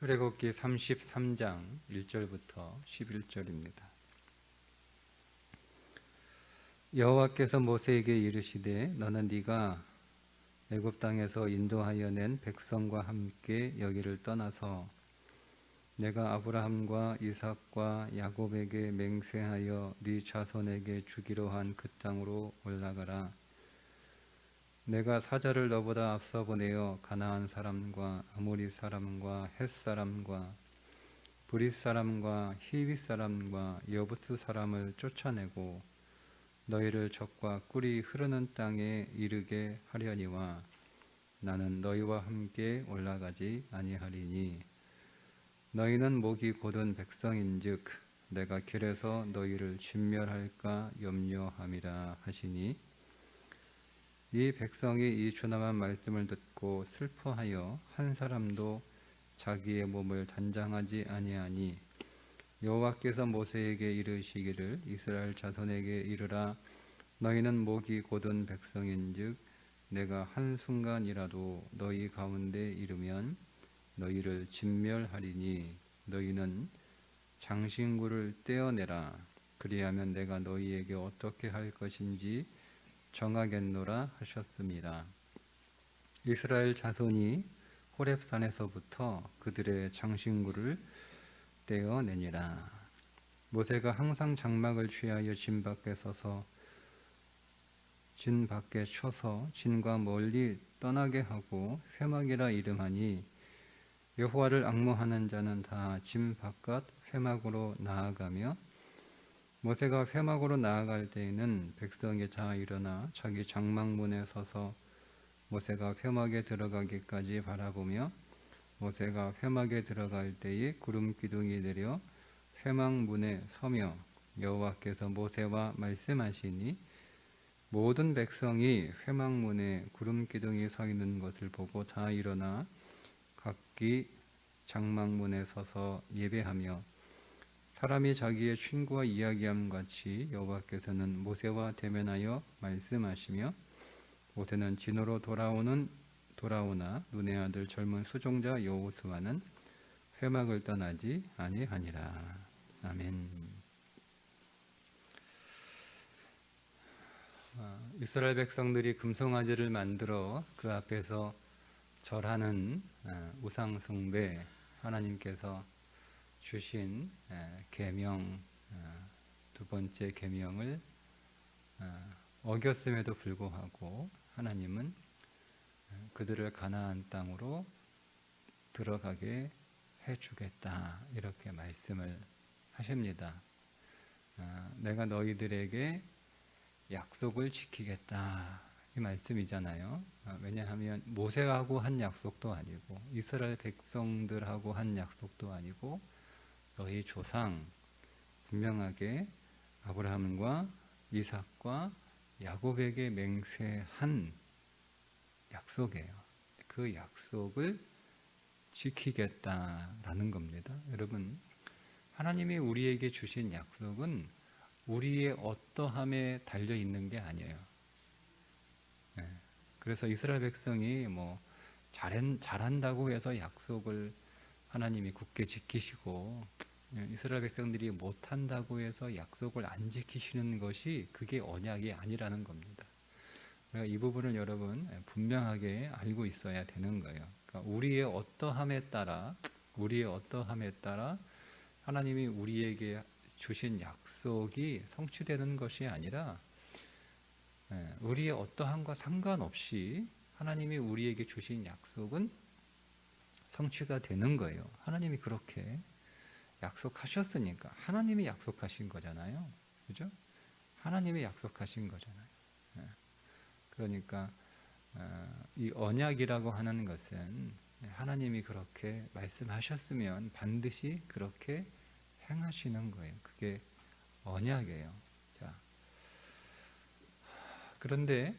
출애굽기 33장 1절부터 11절입니다. 여호와께서 모세에게 이르시되 너는 네가 애굽 땅에서 인도하여 낸 백성과 함께 여기를 떠나서 내가 아브라함과 이삭과 야곱에게 맹세하여 네 자손에게 주기로 한 그 땅으로 올라가라. 내가 사자를 너보다 앞서 보내어 가나안 사람과 아모리 사람과 헷 사람과 브릿 사람과 히윗 사람과 여부스 사람을 쫓아내고 너희를 적과 꿀이 흐르는 땅에 이르게 하려니와 나는 너희와 함께 올라가지 아니하리니 너희는 목이 곧은 백성인즉 내가 길에서 너희를 진멸할까 염려함이라 하시니 이 백성이 이 준엄한 말씀을 듣고 슬퍼하여 한 사람도 자기의 몸을 단장하지 아니하니 여호와께서 모세에게 이르시기를 이스라엘 자손에게 이르라 너희는 목이 곧은 백성인즉 내가 한순간이라도 너희 가운데 이르면 너희를 진멸하리니 너희는 장신구를 떼어내라 그리하면 내가 너희에게 어떻게 할 것인지 정하겠노라 하셨습니다. 이스라엘 자손이 호렙산에서부터 그들의 장신구를 떼어내니라. 모세가 항상 장막을 취하여 진 밖에 서서 진 밖에 쳐서 진과 멀리 떠나게 하고 회막이라 이름하니 여호와를 앙모하는 자는 다 진 바깥 회막으로 나아가며 모세가 회막으로 나아갈 때에는 백성이 다 일어나 자기 장막문에 서서 모세가 회막에 들어가기까지 바라보며 모세가 회막에 들어갈 때에 구름 기둥이 내려 회막문에 서며 여호와께서 모세와 말씀하시니 모든 백성이 회막문에 구름 기둥이 서 있는 것을 보고 다 일어나 각기 장막문에 서서 예배하며 사람이 자기의 친구와 이야기함 같이 여호와께서는 모세와 대면하여 말씀하시며 모세는 진으로 돌아오나 눈의 아들 젊은 수종자 여호수아는 회막을 떠나지 아니하니라. 아멘. 이스라엘 백성들이 금송아지를 만들어 그 앞에서 절하는 우상 숭배, 하나님께서 주신 계명, 두 번째 계명을 어겼음에도 불구하고 하나님은 그들을 가나안 땅으로 들어가게 해주겠다 이렇게 말씀을 하십니다. 내가 너희들에게 약속을 지키겠다 이 말씀이잖아요. 왜냐하면 모세하고 한 약속도 아니고 이스라엘 백성들하고 한 약속도 아니고 너희 조상 분명하게 아브라함과 이삭과 야곱에게 맹세한 약속이에요. 그 약속을 지키겠다라는 겁니다. 여러분, 하나님이 우리에게 주신 약속은 우리의 어떠함에 달려 있는 게 아니에요. 그래서 이스라엘 백성이 잘한다고 해서 약속을 하나님이 굳게 지키시고 이스라엘 백성들이 못한다고 해서 약속을 안 지키시는 것이 그게 언약이 아니라는 겁니다. 그러니까 이 부분을 여러분 분명하게 알고 있어야 되는 거예요. 그러니까 우리의 어떠함에 따라 하나님이 우리에게 주신 약속이 성취되는 것이 아니라 우리의 어떠함과 상관없이 하나님이 우리에게 주신 약속은 성취가 되는 거예요. 하나님이 그렇게 약속하셨으니까 하나님이 약속하신 거잖아요. 그죠? 하나님이 약속하신 거잖아요. 그러니까 이 언약이라고 하는 것은 하나님이 그렇게 말씀하셨으면 반드시 그렇게 행하시는 거예요. 그게 언약이에요. 자, 그런데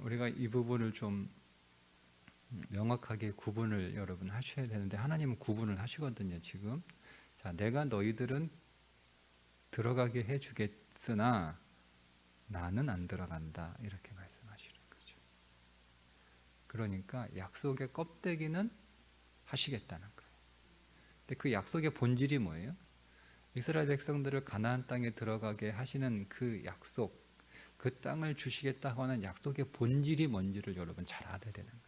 우리가 이 부분을 좀 명확하게 구분을 여러분 하셔야 되는데 하나님은 구분을 하시거든요. 지금 자, 내가 너희들은 들어가게 해주겠으나 나는 안 들어간다 이렇게 말씀하시는 거죠. 그러니까 약속의 껍데기는 하시겠다는 거예요. 근데 그 약속의 본질이 뭐예요? 이스라엘 백성들을 가나안 땅에 들어가게 하시는 그 약속, 그 땅을 주시겠다고 하는 약속의 본질이 뭔지를 여러분 잘 알아야 되는 거예요.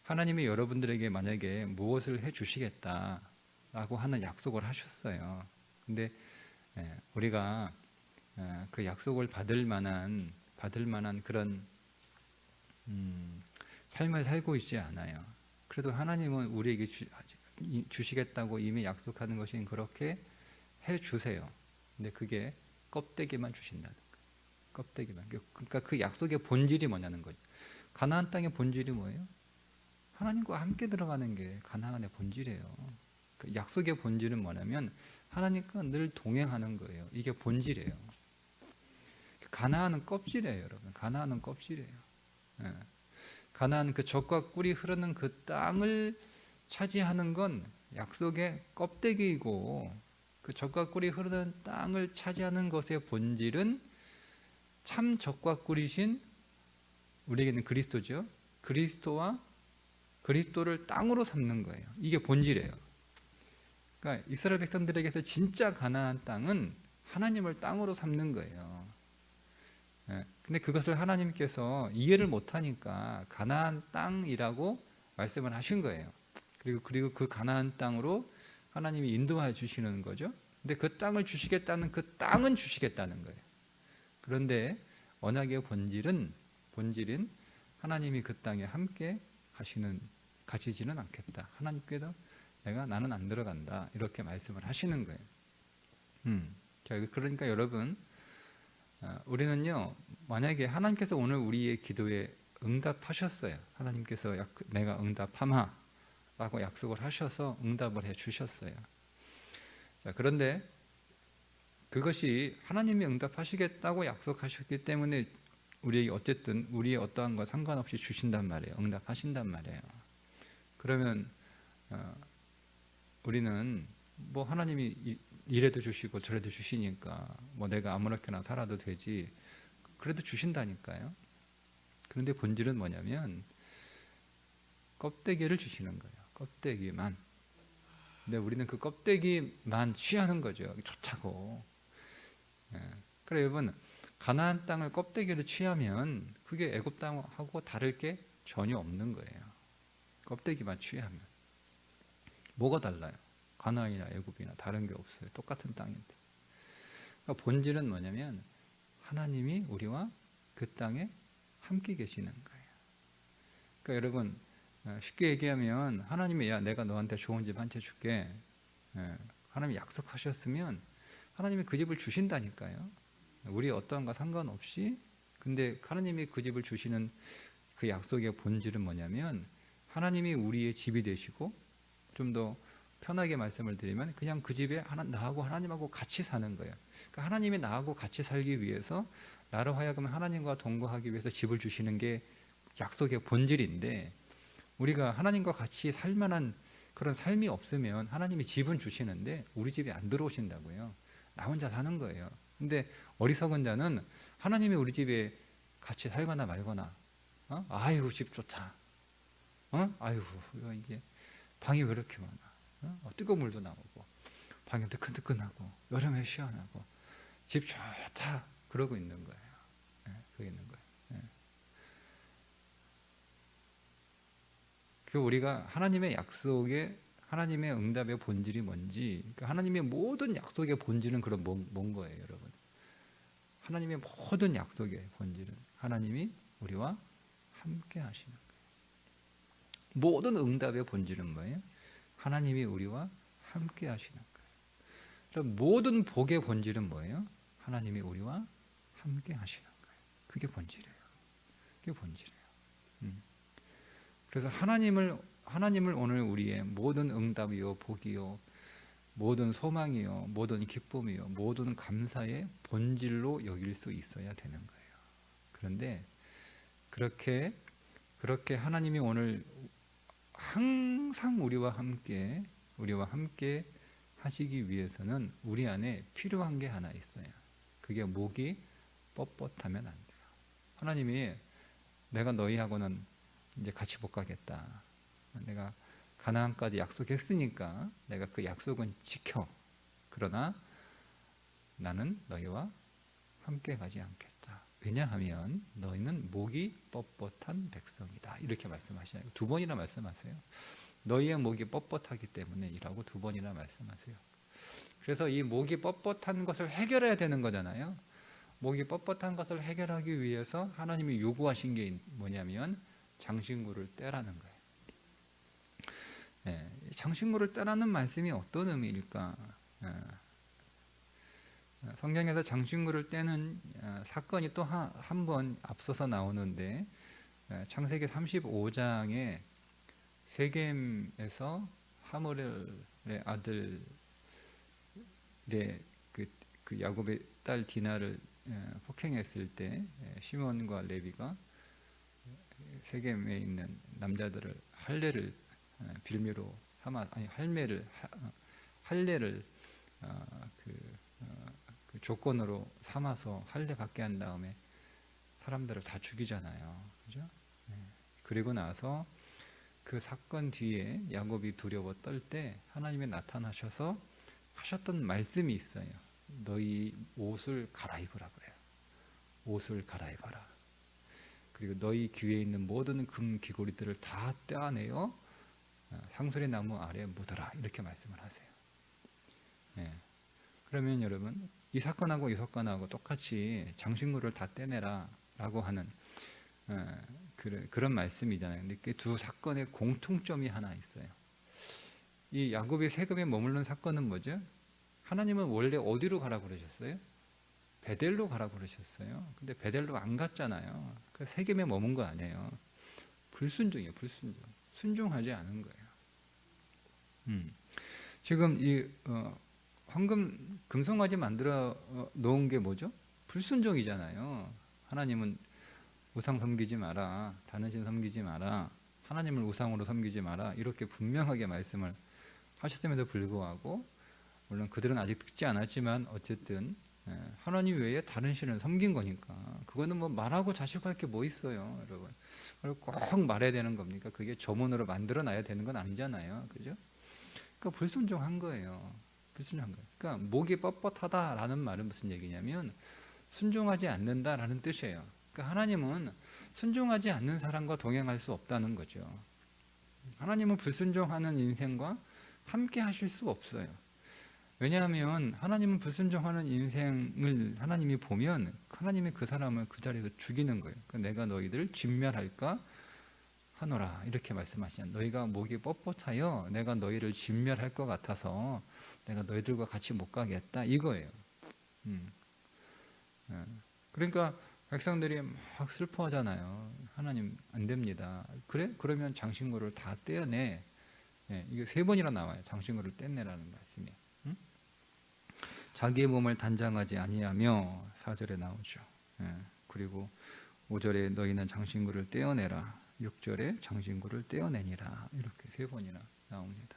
하나님이 여러분들에게 만약에 무엇을 해 주시겠다라고 하는 약속을 하셨어요. 근데 우리가 그 약속을 받을 만한 그런 삶을 살고 있지 않아요. 그래도 하나님은 우리에게 주시겠다고 이미 약속하는 것이 그렇게 해 주세요. 근데 그게 껍데기만 주신다는 거예요. 껍데기만. 그러니까 그 약속의 본질이 뭐냐는 거죠. 가나안 땅의 본질이 뭐예요? 하나님과 함께 들어가는 게 가나안의 본질이에요. 그 약속의 본질은 뭐냐면 하나님과 늘 동행하는 거예요. 이게 본질이에요. 가나안은 껍질이에요, 여러분. 가나안은 껍질이에요. 예. 가나안 그 젖과 꿀이 흐르는 그 땅을 차지하는 건 약속의 껍데기이고, 그 젖과 꿀이 흐르는 땅을 차지하는 것의 본질은 참 젖과 꿀이신 우리에게는 그리스도죠. 그리스도를 땅으로 삼는 거예요. 이게 본질이에요. 그러니까 이스라엘 백성들에게서 진짜 가나안 땅은 하나님을 땅으로 삼는 거예요. 근데 그것을 하나님께서 이해를 못하니까 가나안 땅이라고 말씀을 하신 거예요. 그리고 그 가나안 땅으로 하나님이 인도해 주시는 거죠. 근데 그 땅을 주시겠다는 그 땅은 주시겠다는 거예요. 그런데 언약의 본질은 하나님이 그 땅에 함께 가시지는 않겠다. 하나님께도 나는 안 들어간다. 이렇게 말씀을 하시는 거예요. 그러니까 여러분, 우리는요, 만약에 하나님께서 오늘 우리의 기도에 응답하셨어요. 하나님께서 내가 응답하마 라고 약속을 하셔서 응답을 해 주셨어요. 자, 그런데 그것이 하나님이 응답하시겠다고 약속하셨기 때문에 우리에게 어쨌든 우리의 어떠한 것 상관없이 주신단 말이에요. 응답하신단 말이에요. 그러면 우리는 뭐 하나님이 이래도 주시고 저래도 주시니까 뭐 내가 아무렇게나 살아도 되지, 그래도 주신다니까요. 그런데 본질은 뭐냐면 껍데기를 주시는 거예요. 껍데기만. 근데 우리는 그 껍데기만 취하는 거죠. 좋다고. 그래 여러분, 가나안 땅을 껍데기로 취하면 그게 애굽 땅하고 다를 게 전혀 없는 거예요. 껍데기만 취하면 뭐가 달라요? 가나안이나 애굽이나 다른 게 없어요. 똑같은 땅인데. 그러니까 본질은 뭐냐면 하나님이 우리와 그 땅에 함께 계시는 거예요. 그러니까 여러분, 쉽게 얘기하면 하나님이 내가 너한테 좋은 집 한 채 줄게. 하나님이 약속하셨으면 하나님이 그 집을 주신다니까요. 우리 어떠한가 상관없이. 근데 하나님이 그 집을 주시는 그 약속의 본질은 뭐냐면 하나님이 우리의 집이 되시고, 좀 더 편하게 말씀을 드리면 그냥 그 집에 나하고 하나님하고 같이 사는 거예요. 그러니까 하나님이 나하고 같이 살기 위해서 나로 하여금 하나님과 동거하기 위해서 집을 주시는 게 약속의 본질인데, 우리가 하나님과 같이 살 만한 그런 삶이 없으면 하나님이 집은 주시는데 우리 집에 안 들어오신다고요. 나 혼자 사는 거예요. 근데 어리석은 자는 하나님이 우리 집에 같이 살거나 말거나, 아이고 집 좋다, 아이고 이거 이제 방이 왜 이렇게 많아, 뜨거운 물도 나오고 방이 뜨끈뜨끈하고 여름에 시원하고 집 좋다 그러고 있는 거예요. 그게 있는 거예요. 그 우리가 하나님의 약속에 하나님의 응답의 본질이 뭔지, 그러니까 하나님의 모든 약속의 본질은 그런 뭔 거예요, 여러분? 하나님의 모든 약속의 본질은 하나님이 우리와 함께 하시는 거예요. 모든 응답의 본질은 뭐예요? 하나님이 우리와 함께 하시는 거예요. 그럼 모든 복의 본질은 뭐예요? 하나님이 우리와 함께 하시는 거예요. 그게 본질이에요. 그게 본질이에요. 그래서 하나님을 오늘 우리의 모든 응답이요, 복이요, 모든 소망이요, 모든 기쁨이요, 모든 감사의 본질로 여길 수 있어야 되는 거예요. 그런데 그렇게 하나님이 오늘 항상 우리와 함께 하시기 위해서는 우리 안에 필요한 게 하나 있어요. 그게 목이 뻣뻣하면 안 돼요. 하나님이 내가 너희하고는 이제 같이 못 가겠다. 내가 가나안까지 약속했으니까 내가 그 약속은 지켜. 그러나 나는 너희와 함께 가지 않겠다. 왜냐하면 너희는 목이 뻣뻣한 백성이다. 이렇게 말씀하시나요? 두 번이나 말씀하세요. 너희의 목이 뻣뻣하기 때문에이라고 두 번이나 말씀하세요. 그래서 이 목이 뻣뻣한 것을 해결해야 되는 거잖아요. 목이 뻣뻣한 것을 해결하기 위해서 하나님이 요구하신 게 뭐냐면 장신구를 떼라는 거예요. 네, 장신구를 떼라는 말씀이 어떤 의미일까? 성경에서 장신구를 떼는 사건이 또 한 번 앞서서 나오는데 창세기 35장에 세겜에서 하몰의 아들의 그 야곱의 딸 디나를 폭행했을 때 시몬과 레위가 세겜에 있는 남자들을 할례를 빌미로 삼아 할례를 그 조건으로 삼아서 할례 받게 한 다음에 사람들을 다 죽이잖아요. 그죠? 그리고 나서 그 사건 뒤에 야곱이 두려워 떨 때 하나님이 나타나셔서 하셨던 말씀이 있어요. 너희 옷을 갈아입으라 그래요. 옷을 갈아입어라. 그리고 너희 귀에 있는 모든 금 귀고리들을 다 떼어내어 상수리 나무 아래에 묻어라. 이렇게 말씀을 하세요. 그러면 여러분 이 사건하고 이 사건하고 똑같이 장신구를 다 떼내라 라고 하는 그런 말씀이잖아요. 근데 그 두 사건의 공통점이 하나 있어요. 이 야곱이 세겜에 머무르는 사건은 뭐죠? 하나님은 원래 어디로 가라고 그러셨어요? 베델로 가라고 그러셨어요. 근데 베델로 안 갔잖아요. 그래서 세겜에 머문 거 아니에요. 불순종이에요. 불순종. 순종하지 않은 거예요. 지금 이 황금 금송아지 만들어 놓은 게 뭐죠? 불순종이잖아요. 하나님은 우상 섬기지 마라, 다른 신 섬기지 마라, 하나님을 우상으로 섬기지 마라, 이렇게 분명하게 말씀을 하셨음에도 불구하고, 물론 그들은 아직 듣지 않았지만 어쨌든 하나님 외에 다른 신을 섬긴 거니까 그거는 뭐 말하고 자식할 게 뭐 있어요, 여러분. 그걸 꼭 말해야 되는 겁니까? 그게 저문으로 만들어 놔야 되는 건 아니잖아요, 그죠? 그러니까 불순종한 거예요. 불순종한 거예요. 그러니까 목이 뻣뻣하다라는 말은 무슨 얘기냐면 순종하지 않는다라는 뜻이에요. 그러니까 하나님은 순종하지 않는 사람과 동행할 수 없다는 거죠. 하나님은 불순종하는 인생과 함께 하실 수 없어요. 왜냐하면 하나님은 불순종하는 인생을 하나님이 보면 하나님이 그 사람을 그 자리에서 죽이는 거예요. 그러니까 내가 너희들을 진멸할까 하노라 이렇게 말씀하시는, 너희가 목이 뻣뻣하여 내가 너희를 진멸할 것 같아서 내가 너희들과 같이 못 가겠다 이거예요. 그러니까 백성들이 막 슬퍼하잖아요. 하나님 안 됩니다. 그래? 그러면 장신구를 다 떼어내. 이게 3번이나 나와요. 장신구를 떼내라는 말씀이. 자기의 몸을 단장하지 아니하며 4절에 나오죠. 그리고 5절에 너희는 장신구를 떼어내라. 6절에 장신구를 떼어내니라. 이렇게 3번이나 나옵니다.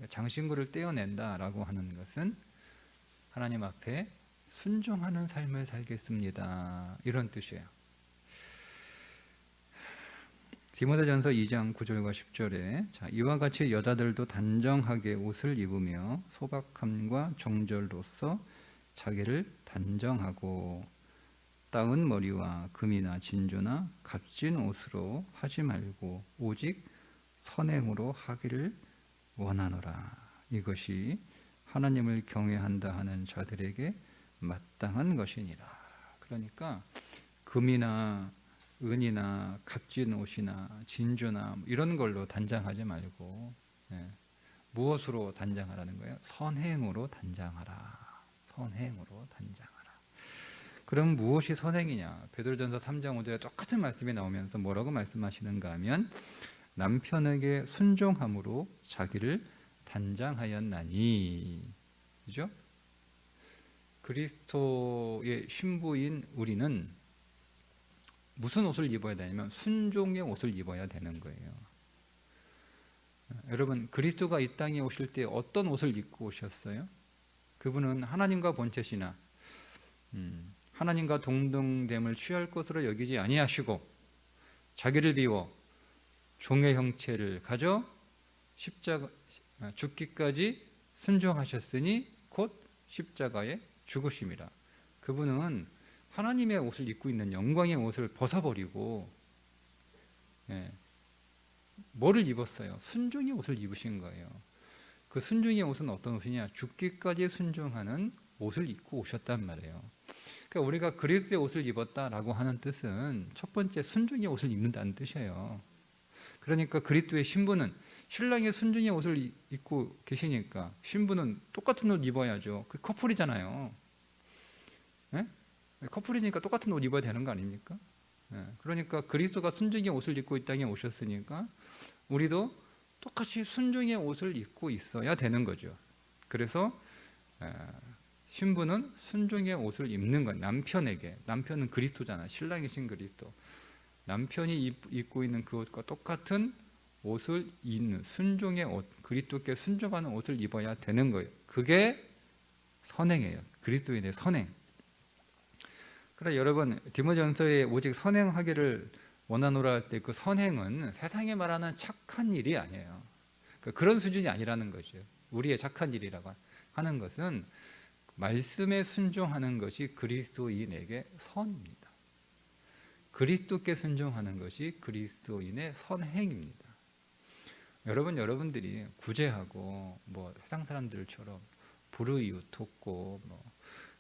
장신구를 떼어낸다라고 하는 것은 하나님 앞에 순종하는 삶을 살겠습니다, 이런 뜻이에요. 디모데전서 2장 9절과 10절에 자, 이와 같이 여자들도 단정하게 옷을 입으며 소박함과 정절로서 자기를 단정하고 따은 머리와 금이나 진주나 값진 옷으로 하지 말고 오직 선행으로 하기를 원하노라. 이것이 하나님을 경외한다 하는 자들에게 마땅한 것이니라. 그러니까 금이나 은이나 값진 옷이나 진주나 이런 걸로 단장하지 말고 무엇으로 단장하라는 거예요? 선행으로 단장하라. 선행으로 단장하라. 그럼 무엇이 선행이냐? 베드로전서 3장 5절에 똑같은 말씀이 나오면서 뭐라고 말씀하시는가 하면 남편에게 순종함으로 자기를 단장하였나니. 그죠? 그리스도의 신부인 우리는 무슨 옷을 입어야 되냐면 순종의 옷을 입어야 되는 거예요. 여러분, 그리스도가 이 땅에 오실 때 어떤 옷을 입고 오셨어요? 그분은 하나님과 본체시나 하나님과 동등됨을 취할 것으로 여기지 아니하시고 자기를 비워 종의 형체를 가져 십자가 죽기까지 순종하셨으니 곧 십자가에 죽으심이라. 그분은 하나님의 옷을 입고 있는 영광의 옷을 벗어버리고 뭐를 입었어요? 순종의 옷을 입으신 거예요. 그 순종의 옷은 어떤 옷이냐? 죽기까지 순종하는 옷을 입고 오셨단 말이에요. 그러니까 우리가 그리스도의 옷을 입었다라고 하는 뜻은 첫 번째 순종의 옷을 입는다는 뜻이에요. 그러니까 그리스도의 신부는 신랑의 순종의 옷을 입고 계시니까 신부는 똑같은 옷 입어야죠. 그 커플이잖아요. 네? 커플이니까 똑같은 옷 입어야 되는 거 아닙니까? 그러니까 그리스도가 순종의 옷을 입고 이 땅에 오셨으니까 우리도 똑같이 순종의 옷을 입고 있어야 되는 거죠. 그래서 신부는 순종의 옷을 입는 건 남편에게, 남편은 그리스도잖아. 신랑이신 그리스도. 남편이 입고 있는 그 옷과 똑같은 옷을 입는 순종의 옷, 그리스도께 순종하는 옷을 입어야 되는 거예요. 그게 선행이에요. 그리스도인의 선행. 그러나 여러분, 디모데전서에 오직 선행하기를 원하노라 할 때 그 선행은 세상에 말하는 착한 일이 아니에요. 그런 수준이 아니라는 거죠. 우리의 착한 일이라고 하는 것은 말씀에 순종하는 것이 그리스도인에게 선입니다. 그리스도께 순종하는 것이 그리스도인의 선행입니다. 여러분들이 구제하고 뭐 세상 사람들처럼 불의웃돕고 뭐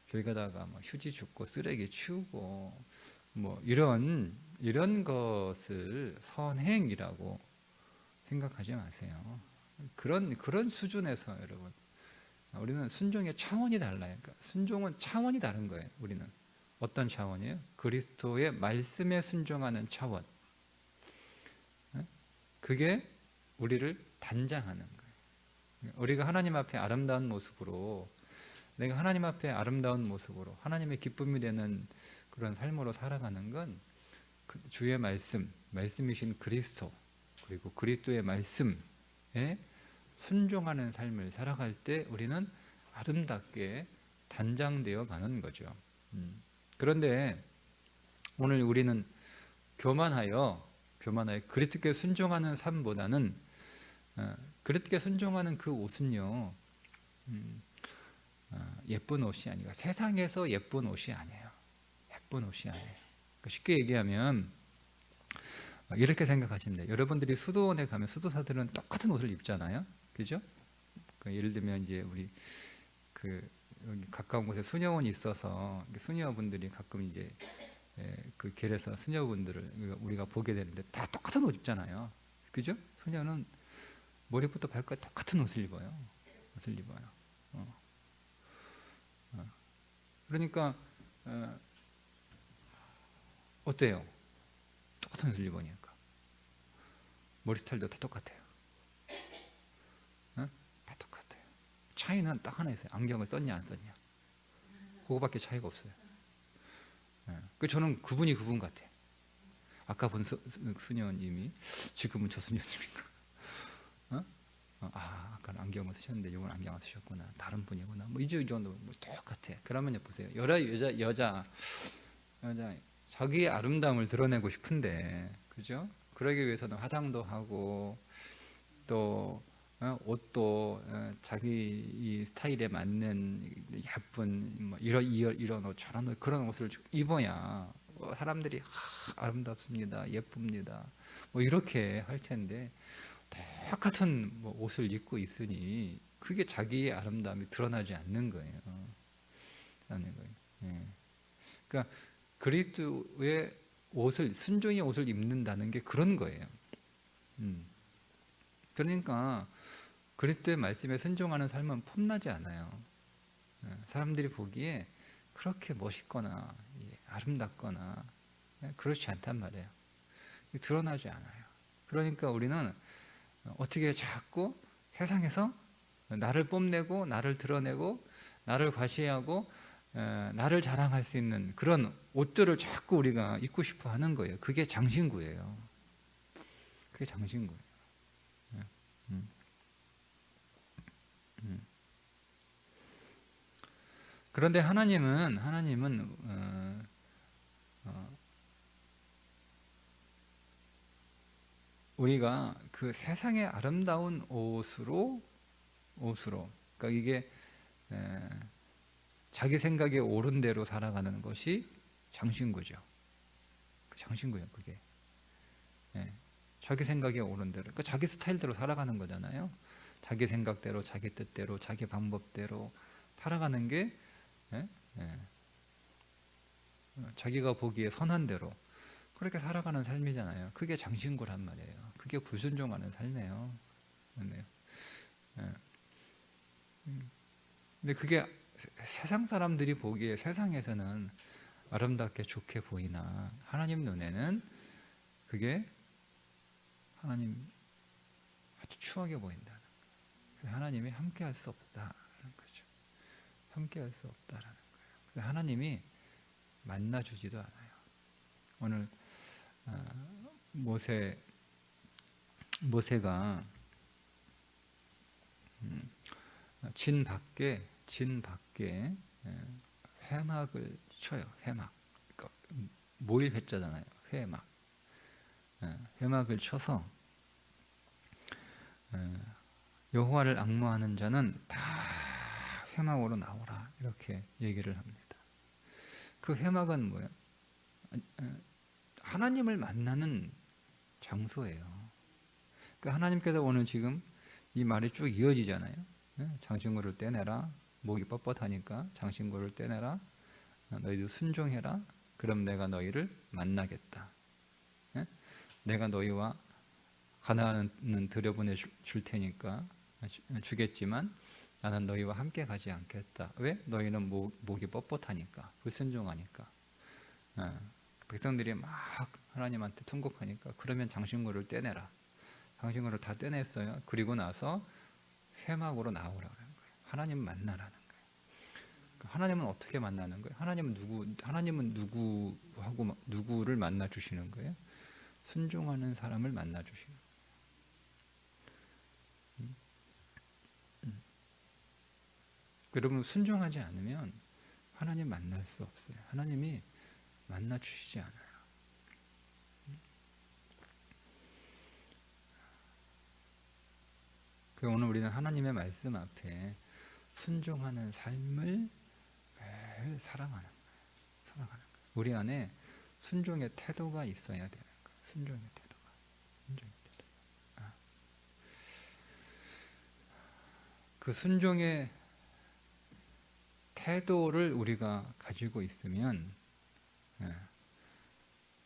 길 가다가 뭐 휴지 줍고 쓰레기 치우고 뭐 이런 것을 선행이라고 생각하지 마세요. 그런 수준에서 여러분, 우리는 순종의 차원이 달라요. 그러니까 순종은 차원이 다른 거예요. 우리는 어떤 차원이에요? 그리스도의 말씀에 순종하는 차원. 그게 우리를 단장하는 거예요. 우리가 하나님 앞에 아름다운 모습으로, 내가 하나님 앞에 아름다운 모습으로 하나님의 기쁨이 되는 그런 삶으로 살아가는 건 주의 말씀이신 그리스도, 그리고 그리스도의 말씀에 순종하는 삶을 살아갈 때 우리는 아름답게 단장되어 가는 거죠. 그런데 오늘 우리는 교만하여 그리스도께 순종하는 삶보다는 그리스도께 순종하는 그 옷은요, 예쁜 옷이 아니라 세상에서 예쁜 옷이 아니에요. 예쁜 옷이 아니에요. 쉽게 얘기하면 이렇게 생각하시면 돼요. 여러분들이 수도원에 가면 수도사들은 똑같은 옷을 입잖아요. 그죠? 예를 들면 이제 우리 여기 가까운 곳에 수녀원이 있어서 수녀분들이 가끔 이제 그 길에서 수녀분들을 우리가 보게 되는데 다 똑같은 옷 입잖아요. 그죠? 수녀는 머리부터 발끝까지 똑같은 옷을 입어요. 그러니까 어때요? 똑같은 옷을 입으니까 머리 스타일도 다 똑같아요. 다 똑같아요. 차이는 딱 하나 있어요. 안경을 썼냐 안 썼냐. 그거밖에 차이가 없어요. 저는 그분이 그분 같아요. 아까 본 수녀님이 지금은 저 수녀님인가? 아까는 안경을 쓰셨는데 이건 안경 안 쓰셨구나. 다른 분이구나. 뭐 이 정도 뭐 똑같아. 그러면 보세요. 여자 자기의 아름다움을 드러내고 싶은데, 그죠? 그러기 위해서는 화장도 하고 또 옷도 자기 이 스타일에 맞는 예쁜 뭐 이런 옷 저런 옷 그런 옷을 입어야 사람들이 아름답습니다, 예쁩니다, 뭐 이렇게 할 텐데 똑같은 뭐 옷을 입고 있으니 그게 자기의 아름다움이 드러나지 않는 거예요. 그러니까 그리스도의 옷을, 순종의 옷을 입는다는 게 그런 거예요. 그러니까 그리스도의 말씀에 순종하는 삶은 폼나지 않아요. 사람들이 보기에 그렇게 멋있거나 아름답거나 그렇지 않단 말이에요. 드러나지 않아요. 그러니까 우리는 어떻게 자꾸 세상에서 나를 뽐내고 나를 드러내고 나를 과시하고 나를 자랑할 수 있는 그런 옷들을 자꾸 우리가 입고 싶어 하는 거예요. 그게 장신구예요. 그게 장신구예요. 그런데 하나님은 우리가 그 세상의 아름다운 옷으로 그러니까 이게 자기 생각에 옳은 대로 살아가는 것이 장신구죠. 장신구예요, 그게. 예, 자기 생각에 옳은 대로, 그러니까 자기 스타일대로 살아가는 거잖아요. 자기 생각대로, 자기 뜻대로, 자기 방법대로 살아가는 게 예? 예. 자기가 보기에 선한 대로 그렇게 살아가는 삶이잖아요. 그게 장신구란 말이에요. 그게 불순종하는 삶이에요. 네. 예. 근데 그게 세상 사람들이 보기에 세상에서는 아름답게 좋게 보이나 하나님 눈에는 그게 하나님 아주 추하게 보인다는 거예요. 하나님이 함께할 수 없다라는 거죠. 함께할 수 없다라는 거예요. 하나님이 만나주지도 않아요. 오늘 모세가 진 밖에 회막을 쳐요. 회막. 그러니까 모일 회자잖아요. 회막. 회막을 쳐서 여호와를 앙모하는 자는 다 회막으로 나오라 이렇게 얘기를 합니다. 그 회막은 뭐예요? 하나님을 만나는 장소예요. 그러니까 하나님께서 오늘 지금 이 말이 쭉 이어지잖아요. 장신구를 떼내라. 목이 뻣뻣하니까 장신구를 떼내라. 너희도 순종해라. 그럼 내가 너희를 만나겠다. 내가 너희와 가나안은 들여보내 줄 테니까 주겠지만 나는 너희와 함께 가지 않겠다. 왜? 너희는 목이 뻣뻣하니까, 불순종하니까. 백성들이 막 하나님한테 통곡하니까 그러면 장신구를 떼내라. 장신구를 다 떼냈어요. 그리고 나서 회막으로 나오라는 거예요. 하나님 만나라는 거예요. 하나님은 어떻게 만나는 거예요? 하나님은 누구를 만나 주시는 거예요? 순종하는 사람을 만나 주시는 거예요. 여러분 순종하지 않으면 하나님 만날 수 없어요. 하나님이 만나 주시지 않아요. 오늘 우리는 하나님의 말씀 앞에 순종하는 삶을 매일 살아가는 거예요. 우리 안에 순종의 태도가 있어야 되는 거예요. 순종의 태도가. 그 순종의 태도를 우리가 가지고 있으면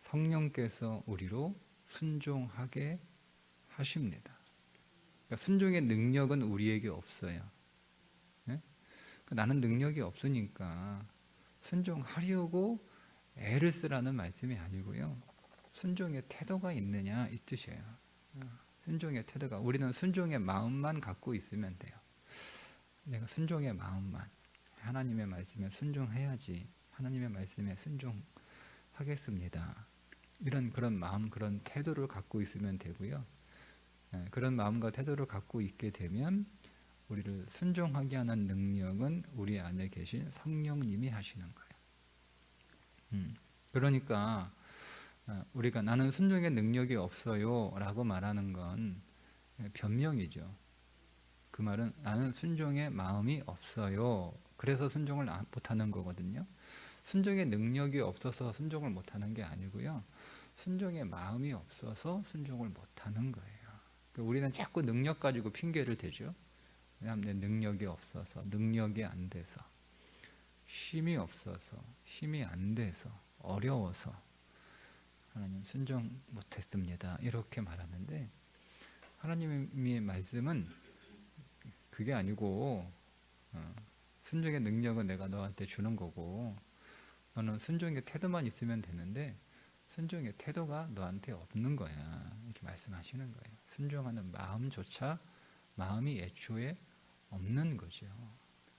성령께서 우리로 순종하게 하십니다. 그러니까 순종의 능력은 우리에게 없어요. 나는 능력이 없으니까 순종하려고 애를 쓰라는 말씀이 아니고요. 순종의 태도가 있느냐 이 뜻이에요. 순종의 태도가, 우리는 순종의 마음만 갖고 있으면 돼요. 내가 순종의 마음만, 하나님의 말씀에 순종해야지, 하나님의 말씀에 순종하겠습니다. 그런 마음, 그런 태도를 갖고 있으면 되고요. 그런 마음과 태도를 갖고 있게 되면 우리를 순종하게 하는 능력은 우리 안에 계신 성령님이 하시는 거예요. 그러니까 우리가 나는 순종의 능력이 없어요 라고 말하는 건 변명이죠. 그 말은 나는 순종의 마음이 없어요. 그래서 순종을 못하는 거거든요. 순종의 능력이 없어서 순종을 못하는 게 아니고요. 순종의 마음이 없어서 순종을 못하는 거예요. 우리는 자꾸 능력 가지고 핑계를 대죠. 왜냐하면 내 능력이 없어서, 능력이 안 돼서, 힘이 없어서, 힘이 안 돼서, 어려워서 하나님 순종 못했습니다. 이렇게 말하는데 하나님의 말씀은 그게 아니고 순종의 능력은 내가 너한테 주는 거고 너는 순종의 태도만 있으면 되는데 순종의 태도가 너한테 없는 거야. 이렇게 말씀하시는 거예요. 순종하는 마음조차 마음이 애초에 없는 거죠.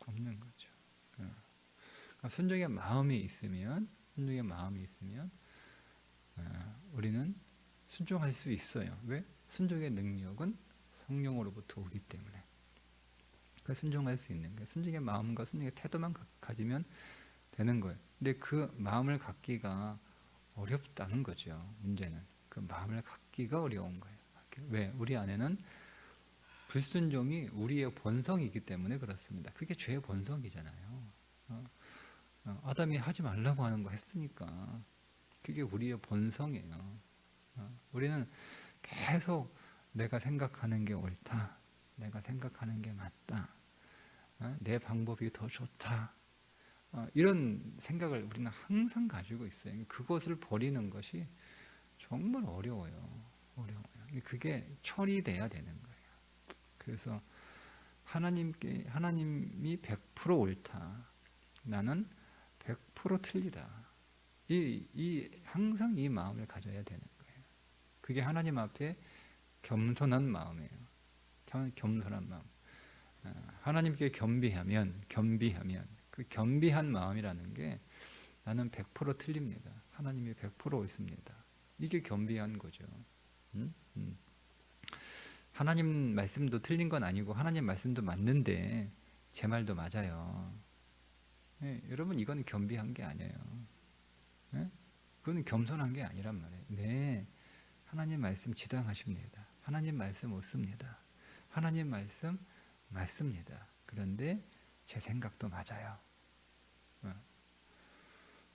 없는 거죠. 그러니까 순종의 마음이 있으면 우리는 순종할 수 있어요. 왜? 순종의 능력은 성령으로부터 오기 때문에. 그러니까 순종할 수 있는 거예요. 순종의 마음과 순종의 태도만 가지면 되는 거예요. 근데 그 마음을 갖기가 어렵다는 거죠. 문제는 그 마음을 갖기가 어려운 거예요. 왜? 우리 안에는 불순종이 우리의 본성이기 때문에 그렇습니다. 그게 죄의 본성이잖아요. 아담이 하지 말라고 하는 거 했으니까 그게 우리의 본성이에요. 우리는 계속 내가 생각하는 게 옳다, 내가 생각하는 게 맞다, 내 방법이 더 좋다, 이런 생각을 우리는 항상 가지고 있어요. 그것을 버리는 것이 정말 어려워요. 그게 처리돼야 되는 거예요. 그래서 하나님이 100% 옳다, 나는 100% 틀리다. 항상 이 마음을 가져야 되는 거예요. 그게 하나님 앞에 겸손한 마음이에요. 겸손한 마음. 하나님께 겸비하면 그 겸비한 마음이라는 게 나는 100% 틀립니다. 하나님이 100% 옳습니다. 이게 겸비한 거죠. 하나님 말씀도 틀린 건 아니고 하나님 말씀도 맞는데 제 말도 맞아요. 네, 여러분 이건 겸비한 게 아니에요. 네? 그건 겸손한 게 아니란 말이에요. 네, 하나님 말씀 지당하십니다. 하나님 말씀 옳습니다. 하나님 말씀 맞습니다. 그런데 제 생각도 맞아요.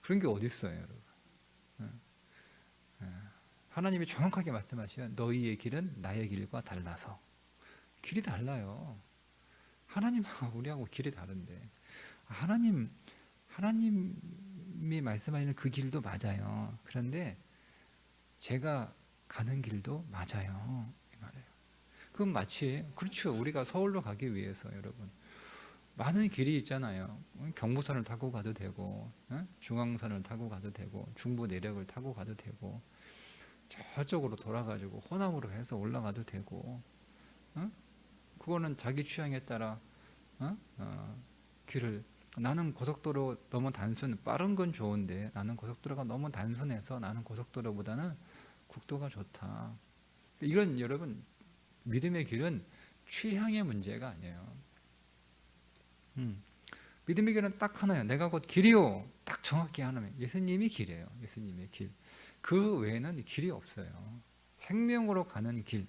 그런 게 어디 있어요, 여러분? 하나님이 정확하게 말씀하셔요. 너희의 길은 나의 길과 달라서. 길이 달라요. 하나님하고 우리하고 길이 다른데 하나님이 말씀하시는 그 길도 맞아요. 그런데 제가 가는 길도 맞아요. 이 말이에요. 그건 마치 그렇죠. 우리가 서울로 가기 위해서 여러분 많은 길이 있잖아요. 경부선을 타고 가도 되고 중앙선을 타고 가도 되고 중부 내력을 타고 가도 되고 저쪽으로 돌아가지고 호남으로 해서 올라가도 되고 그거는 자기 취향에 따라 길을 나는 고속도로 너무 빠른 건 좋은데 나는 고속도로가 너무 단순해서 나는 고속도로보다는 국도가 좋다. 이런 여러분 믿음의 길은 취향의 문제가 아니에요. 믿음의 길은 딱 하나예요. 내가 곧 길이요. 딱 정확히 하나면 예수님이 길이에요. 예수님의 길. 그 외에는 길이 없어요. 생명으로 가는 길,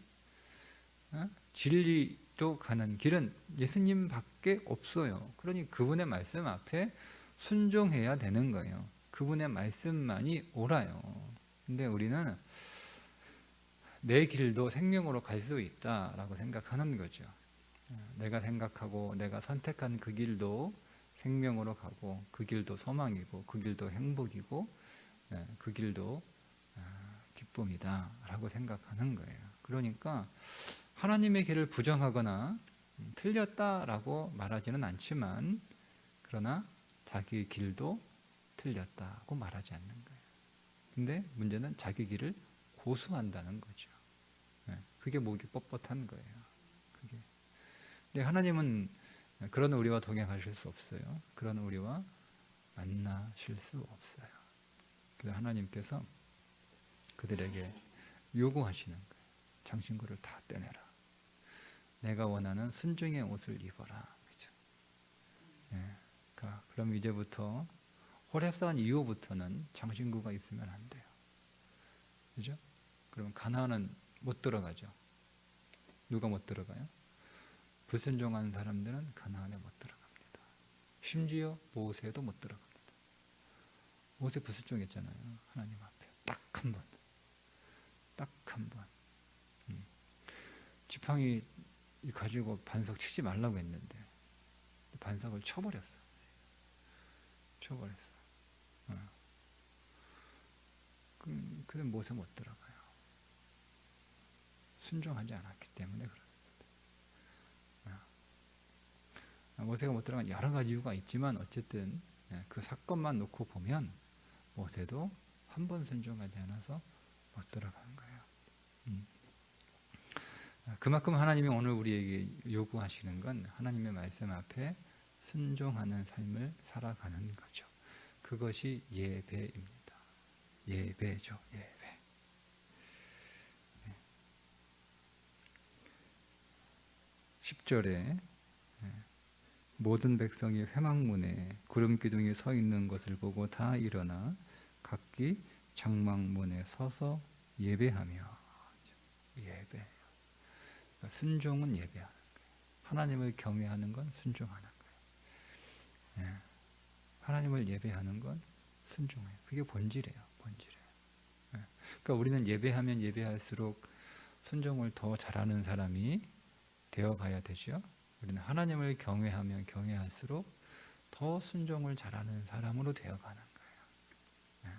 진리로 가는 길은 예수님밖에 없어요. 그러니 그분의 말씀 앞에 순종해야 되는 거예요. 그분의 말씀만이 옳아요. 근데 우리는 내 길도 생명으로 갈 수 있다라고 생각하는 거죠. 내가 생각하고 내가 선택한 그 길도 생명으로 가고 그 길도 소망이고 그 길도 행복이고 그 길도 기쁨이다 라고 생각하는 거예요. 그러니까 하나님의 길을 부정하거나 틀렸다라고 말하지는 않지만 그러나 자기 길도 틀렸다고 말하지 않는 거예요. 근데 문제는 자기 길을 고수한다는 거죠. 그게 목이 뻣뻣한 거예요. 근데 하나님은 그런 우리와 동행하실 수 없어요. 그런 우리와 만나실 수 없어요. 그래서 하나님께서 그들에게 요구하시는 거예요. 장신구를 다 떼내라. 내가 원하는 순종의 옷을 입어라. 그죠? 그럼 이제부터 호렙산 이후부터는 장신구가 있으면 안 돼요. 그죠? 그러면 가나안은 못 들어가죠. 누가 못 들어가요? 불순종한 사람들은 가나안에 못 들어갑니다. 심지어 모세도 못 들어갑니다. 모세 불순종했잖아요. 하나님 앞에 딱 한 번. 지팡이 가지고 반석 치지 말라고 했는데 반석을 쳐버렸어. 그래서 모세 못 들어가요. 순종하지 않았기 때문에 그렇습니다. 모세가 못 들어간 여러 가지 이유가 있지만 어쨌든 그 사건만 놓고 보면 모세도 한 번 순종하지 않아서 못 들어간 거예요. 그만큼 하나님이 오늘 우리에게 요구하시는 건 하나님의 말씀 앞에 순종하는 삶을 살아가는 거죠. 그것이 예배입니다. 예배죠. 예배. 10절에 모든 백성이 회막문에 구름 기둥이 서 있는 것을 보고 다 일어나 각기 장막문에 서서 예배하며 예배. 순종은 예배하는 거예요. 하나님을 경외하는 건 순종하는 거예요. 예. 하나님을 예배하는 건 순종해요. 그게 본질이에요. 본질이에요. 예. 그러니까 우리는 예배하면 예배할수록 순종을 더 잘하는 사람이 되어가야 되죠. 우리는 하나님을 경외하면 경외할수록 더 순종을 잘하는 사람으로 되어가는 거예요. 예.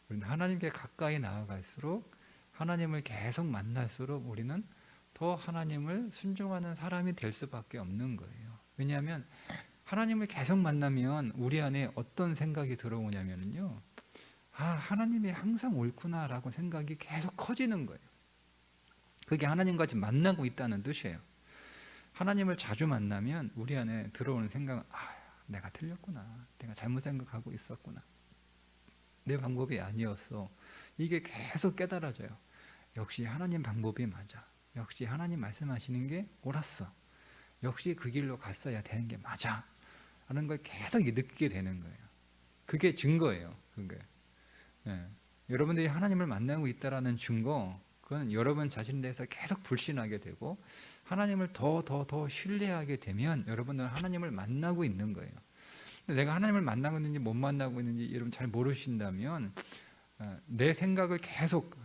우리는 하나님께 가까이 나아갈수록 하나님을 계속 만날수록 우리는 더 하나님을 순종하는 사람이 될 수밖에 없는 거예요. 왜냐하면 하나님을 계속 만나면 우리 안에 어떤 생각이 들어오냐면요. 아, 하나님이 항상 옳구나라고 생각이 계속 커지는 거예요. 그게 하나님과 지금 만나고 있다는 뜻이에요. 하나님을 자주 만나면 우리 안에 들어오는 생각은 아, 내가 틀렸구나. 내가 잘못 생각하고 있었구나. 내 방법이 아니었어. 이게 계속 깨달아져요. 역시 하나님 방법이 맞아. 역시 하나님 말씀하시는 게 옳았어. 역시 그 길로 갔어야 되는 게 맞아. 라는 걸 계속 느끼게 되는 거예요. 그게 증거예요. 그게. 예. 여러분들이 하나님을 만나고 있다라는 증거, 그건 여러분 자신에 대해서 계속 불신하게 되고 하나님을 더 신뢰하게 되면 여러분들은 하나님을 만나고 있는 거예요. 근데 내가 하나님을 만나고 있는지 못 만나고 있는지 여러분 잘 모르신다면 내 생각을 계속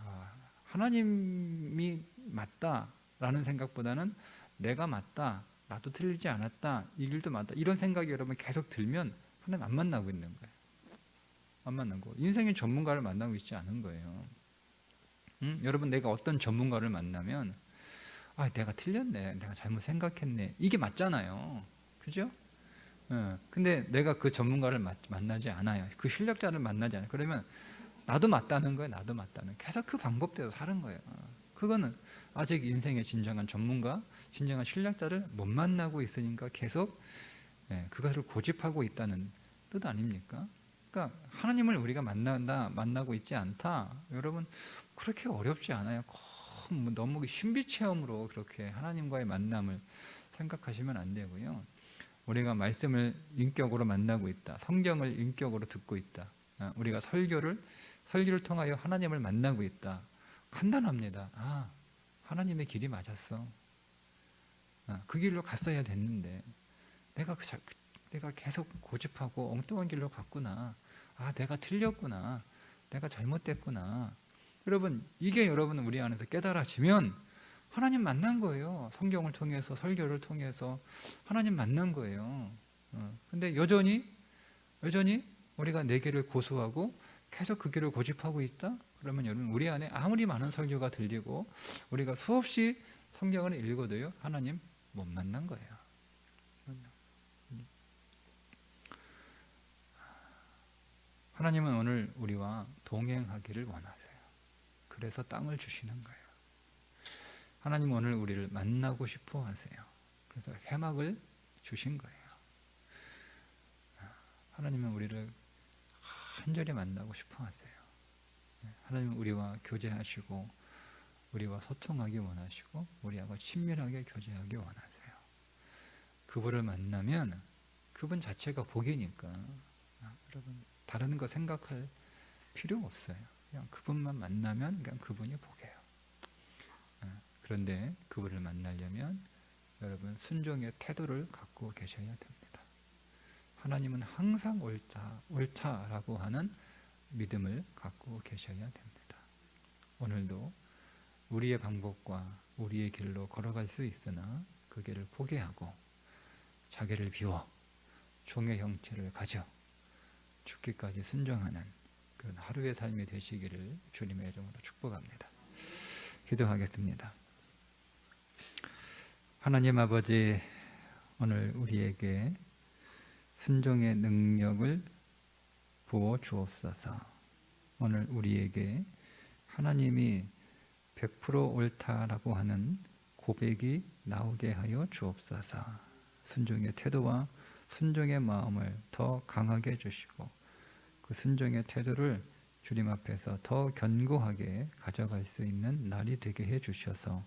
하나님이 맞다라는 생각보다는 내가 맞다, 나도 틀리지 않았다, 이 길도 맞다 이런 생각이 여러분 계속 들면 하나님 안 만나고 있는 거예요. 안 만난 거. 인생의 전문가를 만나고 있지 않은 거예요. 여러분 내가 어떤 전문가를 만나면 아, 내가 틀렸네, 내가 잘못 생각했네, 이게 맞잖아요. 그죠? 근데 내가 그 전문가를 만나지 않아요. 그 실력자를 만나지 않아요. 그러면 나도 맞다는 거예요. 나도 맞다는. 계속 그 방법대로 사는 거예요. 그거는 아직 인생의 진정한 전문가, 진정한 실력자를 못 만나고 있으니까 계속 그것을 고집하고 있다는 뜻 아닙니까? 그러니까 하나님을 우리가 만나고 있지 않다. 여러분 그렇게 어렵지 않아요. 너무 신비 체험으로 그렇게 하나님과의 만남을 생각하시면 안 되고요. 우리가 말씀을 인격으로 만나고 있다. 성경을 인격으로 듣고 있다. 우리가 설교를 통하여 하나님을 만나고 있다. 간단합니다. 아, 하나님의 길이 맞았어. 그 길로 갔어야 됐는데 내가 계속 고집하고 엉뚱한 길로 갔구나. 아, 내가 틀렸구나. 내가 잘못됐구나. 여러분, 이게 여러분 우리 안에서 깨달아지면 하나님 만난 거예요. 성경을 통해서, 설교를 통해서 하나님 만난 거예요. 근데 여전히 우리가 내 길을 고수하고 계속 그 길을 고집하고 있다? 그러면 여러분 우리 안에 아무리 많은 설교가 들리고 우리가 수없이 성경을 읽어도요, 하나님 못 만난 거예요. 하나님은 오늘 우리와 동행하기를 원하세요. 그래서 땅을 주시는 거예요. 하나님은 오늘 우리를 만나고 싶어 하세요. 그래서 회막을 주신 거예요. 하나님은 우리를 간절히 만나고 싶어 하세요. 하나님은 우리와 교제하시고 우리와 소통하기 원하시고 우리하고 친밀하게 교제하기 원하세요. 그분을 만나면 그분 자체가 복이니까 여러분 다른 거 생각할 필요 없어요. 그냥 그분만 만나면 그냥 그분이 복이에요. 그런데 그분을 만나려면 여러분 순종의 태도를 갖고 계셔야 됩니다. 하나님은 항상 옳다라고 하는 믿음을 갖고 계셔야 됩니다. 오늘도 우리의 방법과 우리의 길로 걸어갈 수 있으나 그 길을 포기하고 자기를 비워 종의 형체를 가져 죽기까지 순종하는 그런 하루의 삶이 되시기를 주님의 이름으로 축복합니다. 기도하겠습니다. 하나님 아버지, 오늘 우리에게 순종의 능력을 부어 주옵소서. 오늘 우리에게 하나님이 100% 옳다라고 하는 고백이 나오게 하여 주옵소서. 순종의 태도와 순종의 마음을 더 강하게 해주시고 그 순종의 태도를 주님 앞에서 더 견고하게 가져갈 수 있는 날이 되게 해주셔서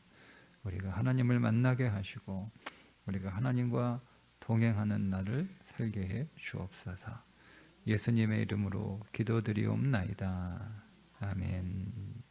우리가 하나님을 만나게 하시고 우리가 하나님과 동행하는 날을 살게 해 주옵소서. 예수님의 이름으로 기도드리옵나이다. 아멘.